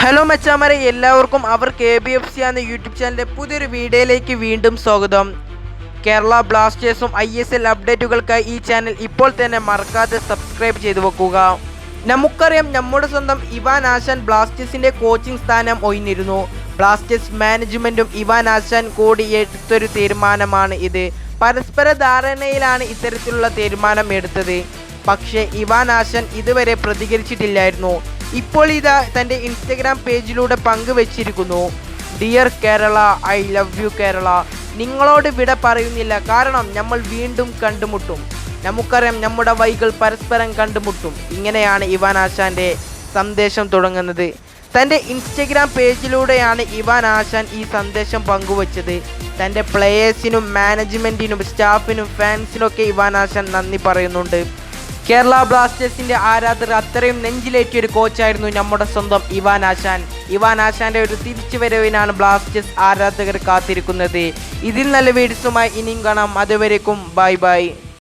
Hello മച്ചാമാരെ, എല്ലാവർക്കും അവർ KBFC എന്ന യൂട്യൂബ് ചാനലിലെ പുതിയൊരു വീഡിയോയിലേക്ക് വീണ്ടും സ്വാഗതം. കേരള ബ്ലാസ്റ്റേഴ്സും ISL അപ്ഡേറ്റുകൾക്കായി ഈ ചാനൽ ഇപ്പോൾ തന്നെ മറക്കാതെ സബ്സ്ക്രൈബ് ചെയ്തു വെക്കുക. നമുക്കറിയാം, നമ്മുടെ സ്വന്തം ഇവാൻ ആശാൻ ബ്ലാസ്റ്റേഴ്സിൻ്റെ കോച്ചിങ് സ്ഥാനം ഒഴിഞ്ഞിരുന്നു. ബ്ലാസ്റ്റേഴ്സ് മാനേജ്മെൻറ്റും ഇവാൻ ആശാൻ കൂടി എടുത്തൊരു തീരുമാനമാണ് ഇത്. പരസ്പര ധാരണയിലാണ് ഇത്തരത്തിലുള്ള തീരുമാനം എടുത്തത്. പക്ഷേ ഇവാൻ ആശാൻ ഇതുവരെ പ്രതികരിച്ചിട്ടില്ലായിരുന്നു. ഇപ്പോൾ ഇതാ തൻ്റെ ഇൻസ്റ്റഗ്രാം പേജിലൂടെ പങ്കുവച്ചിരിക്കുന്നു. Dear Kerala, I love you Kerala. നിങ്ങളോട് വിട പറയുന്നില്ല, കാരണം നമ്മൾ വീണ്ടും കണ്ടുമുട്ടും. നമുക്കറിയാം, നമ്മുടെ വഴികൾ പരസ്പരം കണ്ടുമുട്ടും. ഇങ്ങനെയാണ് ഇവാൻ ആശാൻ്റെ സന്ദേശം തുടങ്ങുന്നത്. തൻ്റെ ഇൻസ്റ്റഗ്രാം പേജിലൂടെയാണ് ഇവാൻ ആശാൻ ഈ സന്ദേശം പങ്കുവച്ചത്. തൻ്റെ പ്ലേയേഴ്സിനും മാനേജ്മെൻറ്റിനും സ്റ്റാഫിനും ഫാൻസിനൊക്കെ ഇവാൻ ആശാൻ നന്ദി പറയുന്നുണ്ട്. കേരള ബ്ലാസ്റ്റേഴ്സിൻ്റെ ആരാധകർ അത്രയും നെഞ്ചിലേറ്റിയൊരു കോച്ചായിരുന്നു നമ്മുടെ സ്വന്തം ഇവാൻ ആശാൻ. ഇവാൻ ആശാൻ്റെ ഒരു തിരിച്ചുവരവിനാണ് ബ്ലാസ്റ്റേഴ്സ് ആരാധകർ കാത്തിരിക്കുന്നത്. ഇതിൽ നല്ല വീഡിയോസുമായി ഇനിയും കാണാം. അതുവരേക്കും ബൈ ബൈ.